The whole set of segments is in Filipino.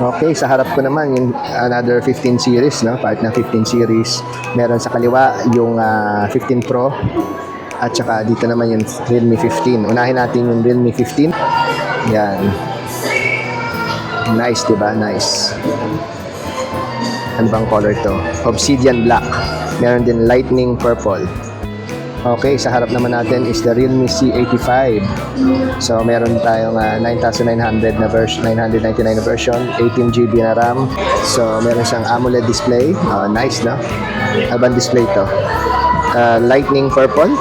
Okay, sa harap ko naman yung another 15 series, no? Part ng 15 series. Meron sa kaliwa yung 15 Pro. At saka dito naman yung Realme 15. Unahin natin yung Realme 15. Yan. Nice, diba? Nice. Ano bang color to? Obsidian black. Meron din lightning purple. Okay, sa harap naman natin is the Realme C85. So, meron tayong 9,900 na version, 999 na version, 18GB na RAM. So, meron siyang AMOLED display. Nice, no? Abang display to. Lightning purple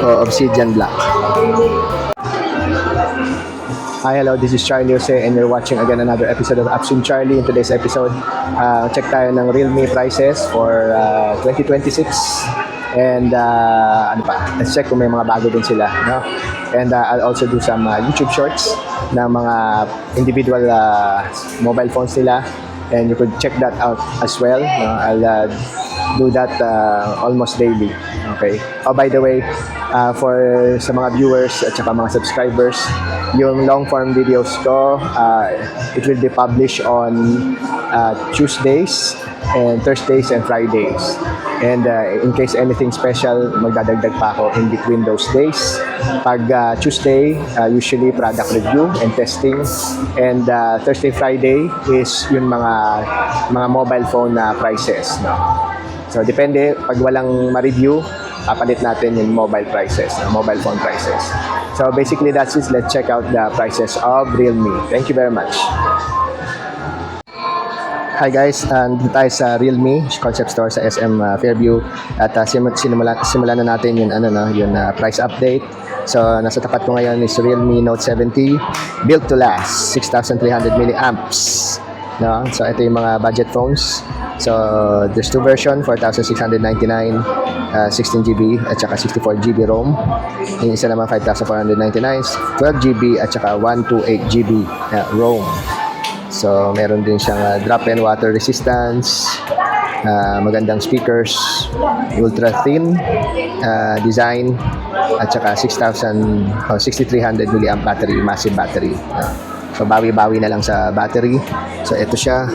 o obsidian black. Hi, hello, this is Charlie Jose and you're watching again another episode of Upstream Charlie. In today's episode, check tayo ng Realme prices for 2026. And ano pa, let's check kung may mga bago din sila, no? And I'll also do some YouTube shorts ng mga individual mobile phones nila, and you could check that out as well, no? I'll do that almost daily. Okay. Oh, by the way, for sa mga viewers at saka mga subscribers, yung long form videos ko, it will be published on Tuesdays and Thursdays and Fridays. And in case anything special, magdadagdag pa ako in between those days. Pag Tuesday, usually product review and testing. And Thursday, Friday is yung mga mobile phone na prices, no? So depende, pag walang ma-review, papalit natin yung mobile prices, mobile phone prices. So basically that's it. Let's check out the prices of Realme. Thank you very much. Hi guys, dito tayo sa Realme Concept Store sa SM Fairview at simulan na natin yung yung price update. So nasa tapat ko ngayon is Realme Note 70 built to last 6,300 milliamps, no? So ito yung mga budget phones. So there's two version, 4,699 16GB at saka 64GB ROM. Yung isa naman 5,499 12GB at saka 128GB ROM. So, meron din siyang drop and water resistance, magandang speakers, ultra thin design, at saka 6,300 milliamp battery, massive battery. So, bawi-bawi na lang sa battery. So, ito siya.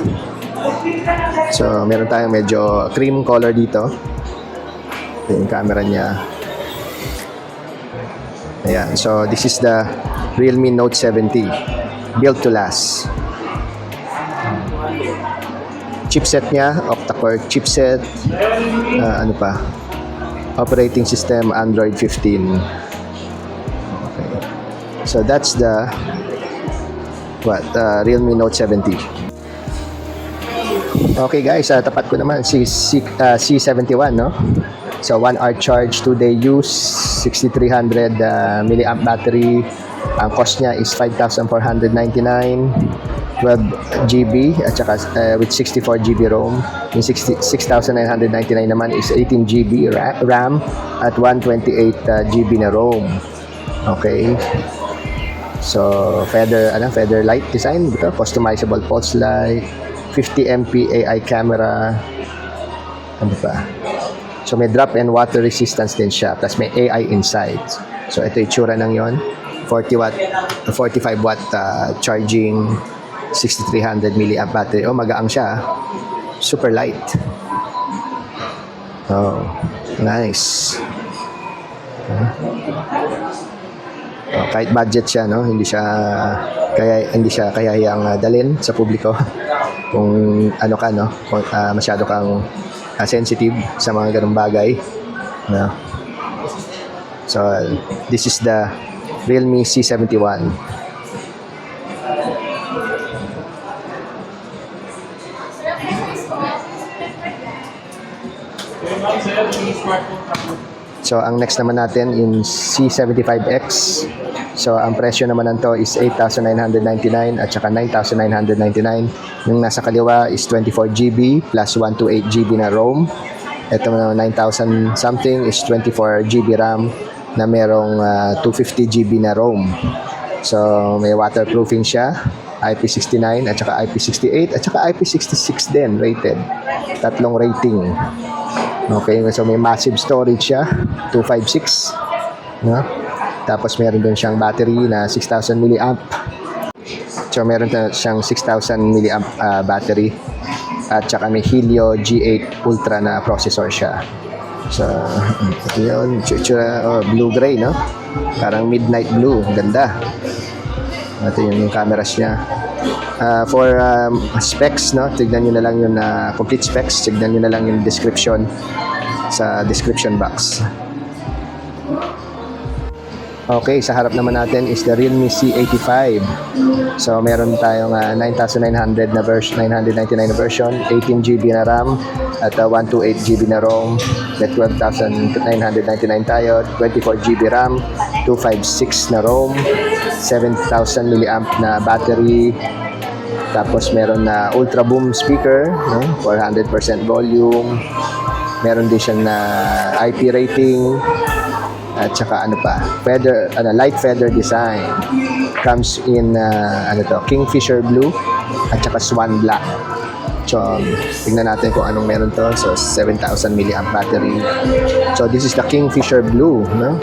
So, meron tayong medyo cream color dito. Ito yung camera niya. Ayan. So, this is the Realme Note 70 built to last. Chipset niya, octa-core chipset. Ano pa? Operating system Android 15. Okay. So that's the Realme Note 70. Okay guys, tapat ko naman si C71, no? So 1 hour charge, 2-day use, 6,300 milliamp battery. Ang cost niya is 5,499. 12GB at saka with 64GB ROM. Yung 6,999 naman is 18GB RAM at 128GB na ROM. Okay. So feather light design dito, customizable pulse light, 50MP AI camera. Ano pa? So may drop and water resistance din siya, plus may AI inside. So ito yung itsura ng yon. 45 watt charging, 6,300 milliamp battery. Oh, magaang siya. Super light. Oh, nice. Oh, kahit budget siya, no? Hindi siya kayang dalhin sa publiko. Kung ano ka, no? Kung masyado kang sensitive sa mga ganung bagay, no? So, this is the Realme C71. So, ang next naman natin yung C75X. So, ang presyo naman nito is 8,999 at saka 9,999. Yung nasa kaliwa is 24GB plus 128GB na ROM. Ito naman 9,000 something is 24GB RAM na merong 250GB na ROM. So, may waterproofing siya, IP69 at saka IP68 at saka IP66 din rated. Tatlong rating. Okay, so may massive storage siya, 256, no? Tapos meron din siyang battery na 6,000 milliamp. So meron siyang 6,000 milliamp battery at saka may Helio G8 Ultra na processor siya. So yun, blue-gray, no? Parang midnight blue, ganda. Ito yung cameras niya. For specs, no? Tignan nyo na lang yung complete specs. Tignan nyo na lang yung description sa description box. Okay, sa harap naman natin is the Realme C85. So meron tayong 9,900 na version, 999 na version, 18GB na RAM at 128GB na ROM. May 12,999 tayo, 24GB RAM, 256 na ROM, 7,000 milliamp na battery. Tapos meron na ultra boom speaker, no? 400% volume. Meron din siyang IP rating. At saka light feather design. Comes in Kingfisher blue at saka swan black. So tingnan natin kung anong meron to. So 7,000 milliamp battery. So this is the Kingfisher blue, no?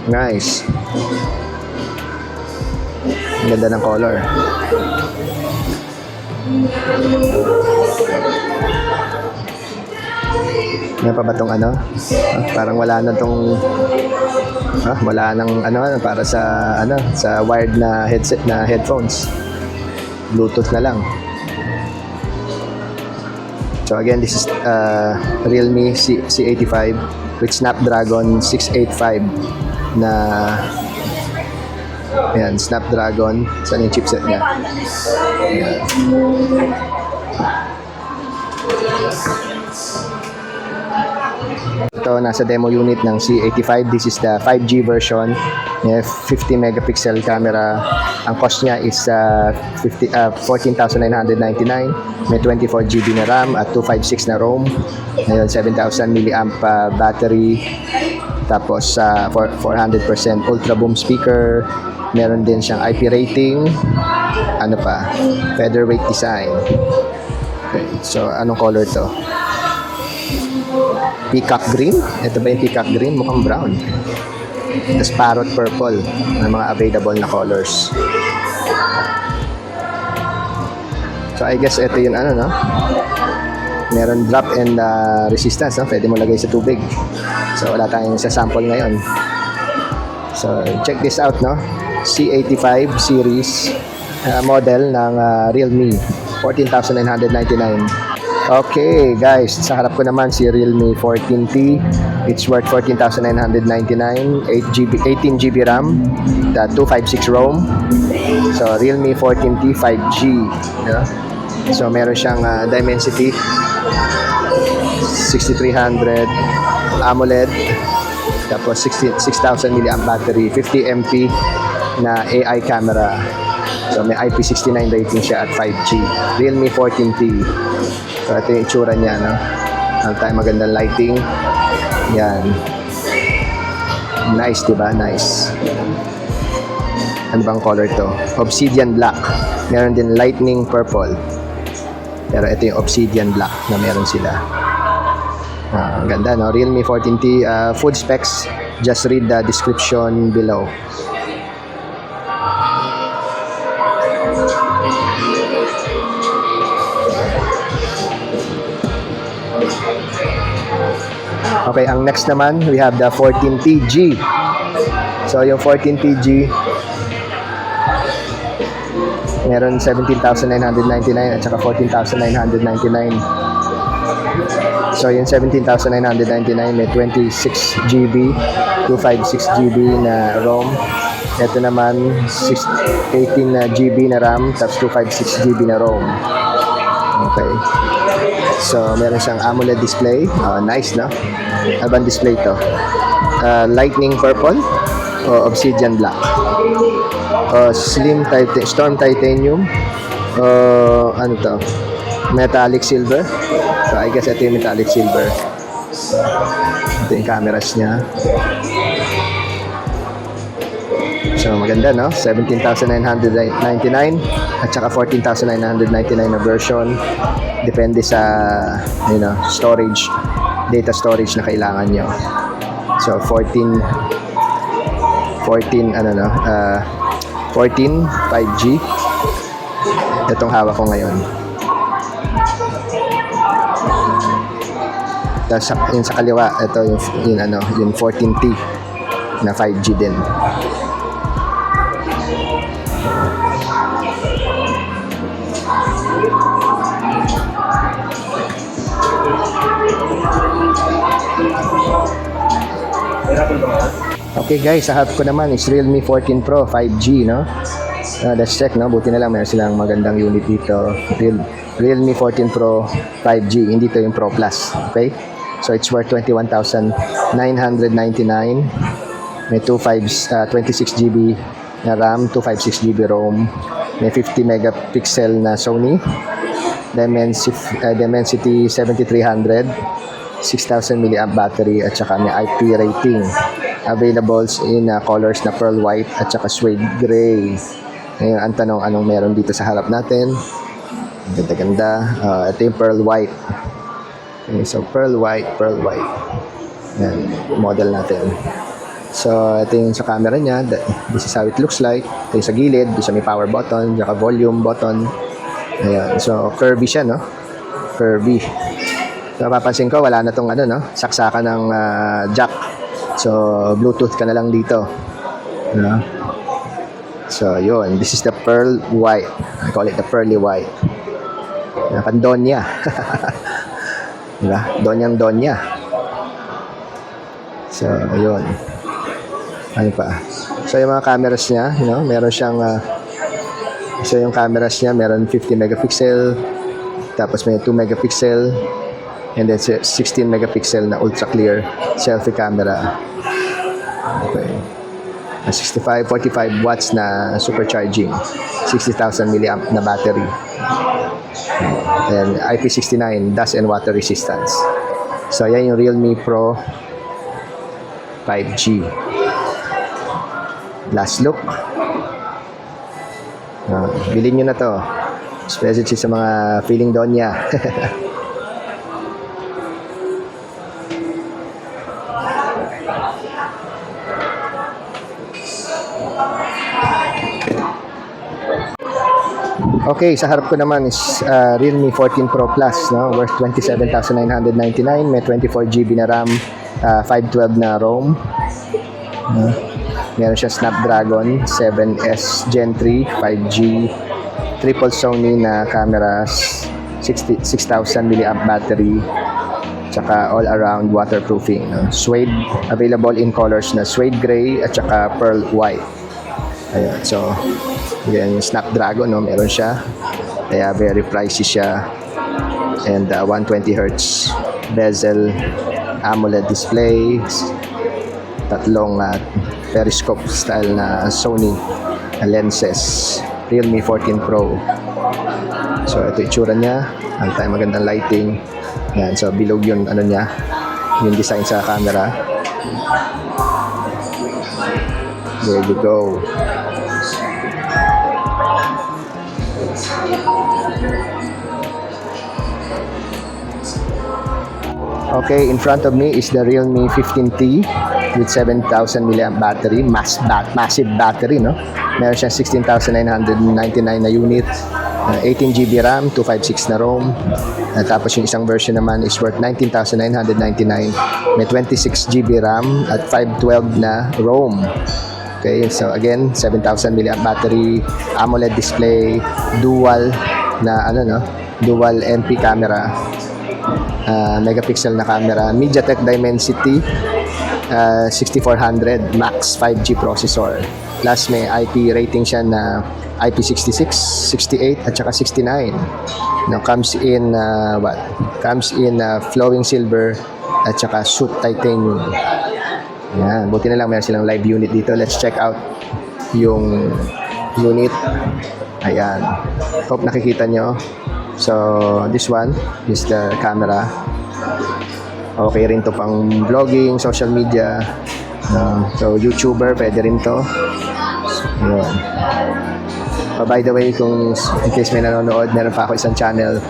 Nice. Ang ganda ng color. Ano pa ba tong parang wala na tong wala nang para sa sa wired na headset na headphones. Bluetooth na lang. So again, this is Realme C85 with Snapdragon 685 na ayan, Snapdragon. Saan yung chipset niya? Ayan. Ito, nasa demo unit ng C85. This is the 5G version. May 50 megapixel camera. Ang cost niya is 14,999. May 24GB na RAM at 256 na ROM. Ngayon, 7,000 milliamp battery. Tapos 400% ultra boom speaker. Meron din siyang IP rating. Featherweight design. Okay, so anong color to? Peacock green? Ito ba yung peacock green? Mukhang brown. Tapos parrot purple ang mga available na colors. So I guess ito yung no? Meron drop and resistance, no? Pwede mo lagay sa tubig. So wala tayong sa sample ngayon. So check this out, no? C85 series model ng Realme, 14,999. Okay guys, sa harap ko naman si Realme 14T. It's worth 14,999, 18GB RAM, 256 ROM. So Realme 14T 5G, yeah? So meron siyang Dimensity 6300 AMOLED, tapos 6,000 milliamp battery, 50MP na AI camera. So may IP69 rating siya at 5G. Realme 14T. So ito yung itsura niya, no? Ang tayo magandang lighting. Yan. Nice, diba? Nice. Ano bang color to? Obsidian black. Meron din lightning purple. Pero ito yung obsidian black na meron sila. Ang ganda, no? Realme 14T. Full specs. Just read the description below. Okay, ang next naman, we have the 14TG. So, yung 14TG, meron 17,999 at saka 14,999. So, yung 17,999 may 26GB, 256GB na ROM. Ito naman, 18GB na RAM, tapos 256GB na ROM. Okay. So, meron siyang AMOLED display. Nice, no? Ano display to? Lightning purple o obsidian black? Storm titanium o ano to? Metallic silver? So, I guess ito yung metallic silver. Ito yung cameras niya. So, maganda, no? 17,999 at saka 14,999 na version. Depende sa, storage, data storage na kailangan nyo. So, 14 5G Itong hawak ko ngayon. Tapos yung sa kaliwa, ito yung 14T na 5G din. Okay guys, sa harap ko naman is Realme 14 Pro 5G, no? Let's check, no? Buti na lang meron silang magandang unit dito. Realme 14 Pro 5G, hindi to yung Pro Plus, okay? So it's worth 21,999. May 26GB na RAM, 256GB ROM. May 50 megapixel na Sony. Dimensity 7300. 6,000 mAh battery at saka may IP rating. Available in colors na pearl white at saka suede gray. Ngayon, ang tanong, anong meron dito sa harap natin? Ganda-ganda. Ito yung pearl white. Okay, so pearl white. Yan, model natin. So, ito yung sa camera niya. This is how it looks like. Ito yung sa gilid. Dito may power button, saka volume button. Ayan. So, curvy siya, no? Curvy. So, mapapansin ko, wala na tong saksakan ng jack. So, Bluetooth ka na lang dito. No? So, yun. This is the pearl white. I call it the pearly white. Pandonya. Diba? Donyang-donya. So, yun. Ano pa? So, yung mga cameras niya, meron siyang so, yung cameras niya, meron 50 megapixel, tapos may 2 megapixel, and then 16 megapixel na ultra clear selfie camera. Okay. 45 watts na supercharging, 60,000 mAh na battery, and IP69 dust and water resistance. So yan yung Realme Pro 5G. Last look. Bilhin nyo na to, especially sa mga feeling donya. Okay, sa harap ko naman is Realme 14 Pro Plus, no? Worth 27,999. May 24GB na RAM, 512 na ROM. Meron siya Snapdragon 7S Gen 3 5G, triple Sony na cameras, 6,000 mAh battery, tsaka all around waterproofing, no? Suede, available in colors na suede gray at saka pearl white. Ayan, so yan yung Snapdragon, no? Meron siya, kaya very pricey siya, and 120Hz bezel, AMOLED display, tatlong periscope style na Sony lenses, Realme 14 Pro. So ito itsura niya, magandang lighting. Yan, so bilog yung niya, yung design sa camera. There you go. Okay, in front of me is the Realme 15T with 7,000 mAh battery, massive battery, no? Meron siyang 16,999 na unit, 18GB RAM, 256 na ROM. Tapos yung isang version naman is worth 19,999. May 26GB RAM at 512 na ROM. Okay, so again, 7,000 mAh battery, AMOLED display, dual na dual MP camera, megapixel na camera, MediaTek Dimensity 6400 Max 5G processor. Plus may IP rating siya na IP66, 68 at saka 69. Now comes in flowing silver at saka soot titanium. Yan, buti na lang meron silang live unit dito. Let's check out yung unit. Ayan. Hope nakikita nyo. So, this one is the camera. Okay rin to pang vlogging, social media. So, YouTuber, pwede rin to. Ayan. By the way, kung in case may nanonood, meron pa ako isang channel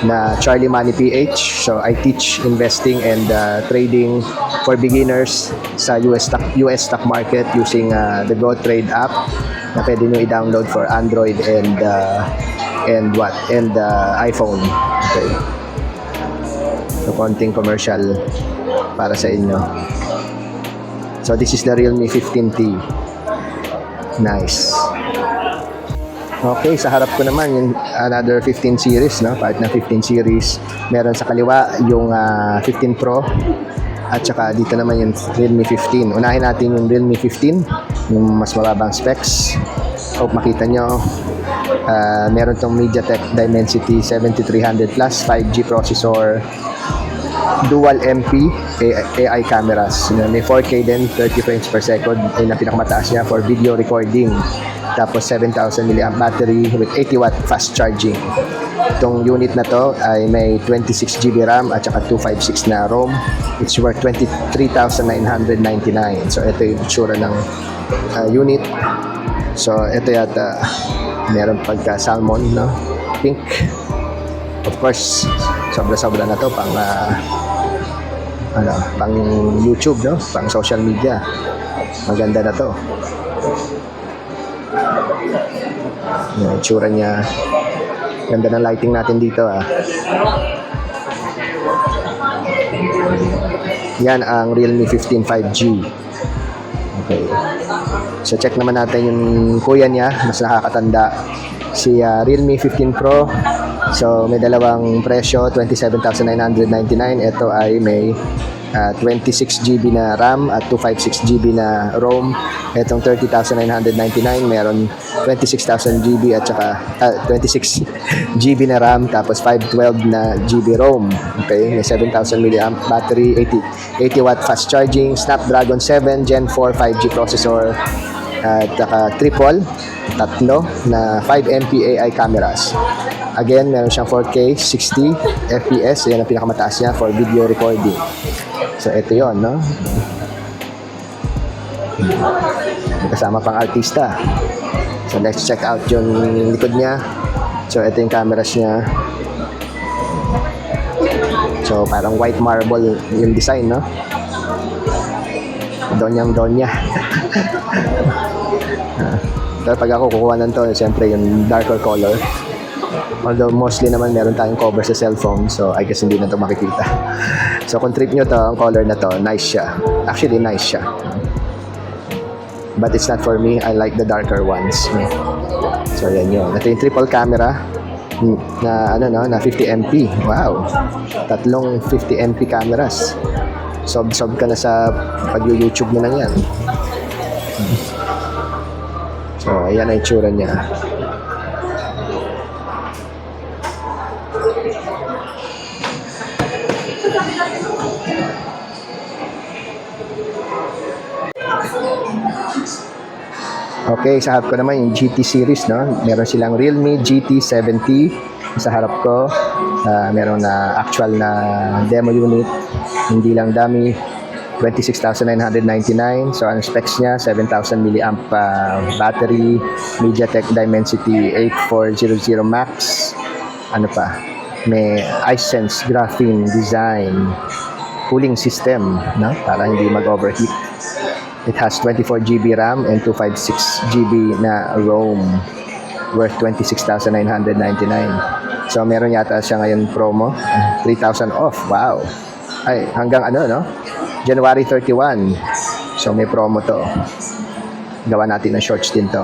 na Charlie Money PH. So, I teach investing and trading for beginners sa US stock market using the GoTrade app na pwede nyo i-download for Android and and iPhone. Okay. So, konting commercial para sa inyo. So, this is the Realme 15T. Nice. Okay, sa harap ko naman yung another 15 series, no? Part ng 15 series. Meron sa kaliwa yung 15 Pro. At saka dito naman yung Realme 15. Unahin natin yung Realme 15, yung mas mababang specs. Hope makita nyo. Meron tong MediaTek Dimensity 7300 Plus 5G processor, dual MP AI cameras. May 4K din, 30 frames per second. Ayun ang pinakamataas niya for video recording. Tapos 7,000 mAh battery with 80 watt fast charging. Itong unit na to ay may 26 GB RAM at saka 256 na ROM. It's worth 23,999. So ito yung itsura ng unit. So ito yata meron pagka salmon, no? Pink. Of course, sobra-sobra na to pang pang YouTube, no? Pang social media. Maganda na to. Yung itsura niya. Ganda ng lighting natin dito, Yan ang Realme 15 5G. Okay. So check naman natin yung kuya niya, mas nakakatanda. Si Realme 15 Pro. So may dalawang presyo, 27,999. Ito ay may 26 GB na RAM at 256 GB na ROM. Itong 30,999 meron 26,000 GB at saka 26 GB na RAM tapos 512 na GB ROM. Okay, may 7,000 mAh battery, 80 watt fast charging, Snapdragon 7 Gen 4 5G processor at saka tatlo na 5 MP AI cameras. Again, meron siyang 4K 60 FPS. Yan ang pinakamataas niya for video recording. So, ito yon, no? May kasama pang artista. So, let's check out yung likod niya. So, ito yung cameras niya. So, parang white marble yung design, no? Donyang-donya. Pero pag ako kukuha ng to, siyempre yung darker color. Although mostly naman meron tayong cover sa cellphone, so I guess hindi na ito makikita. So kung trip nyo to, ang color na to, nice siya. Actually, nice siya. But it's not for me. I like the darker ones. So yan yun. Ito yung triple camera na na 50 MP. Wow. Tatlong 50 MP cameras. Sob ka na sa pag-YouTube mo na yan. So ayan ang itsura niya. Okay, sa harap ko naman yung GT series, no? Meron silang Realme GT 70 sa harap ko. Meron na actual na demo unit, hindi lang dummy. 26,999. So ang specs niya, 7,000 mAh battery, MediaTek Dimensity 8400 Max. Ano pa? May iSense graphene design, cooling system, no? Para hindi mag-overheat. It has 24 GB RAM and 256 GB na ROM, worth 26,999. So meron yata siya ngayon promo, 3,000 off. Wow. Ay, hanggang no? January 31. So may promo to. Gawa natin ng shorts din to.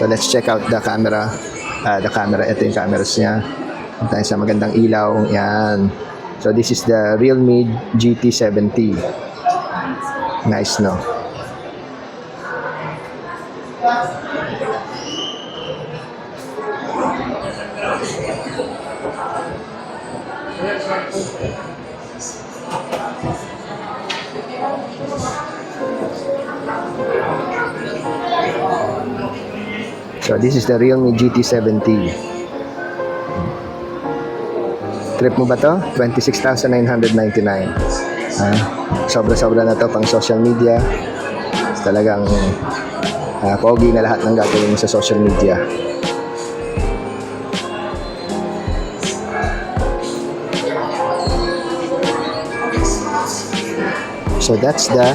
So let's check out the camera. Ito yung cameras niya. Tayo sa magandang ilaw. Yan. So this is the Realme GT 70. Nice, no? So this is the Realme GT 70. Trip mo ba to? 26,999. Sobra-sobra na to pang social media. Talagang pogi na lahat ng gagawin mo sa social media. So that's the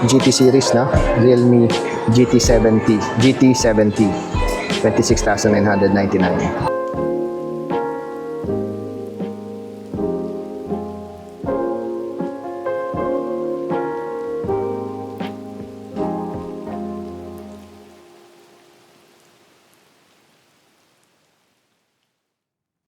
GT series, no? Realme GT 70. 26,999.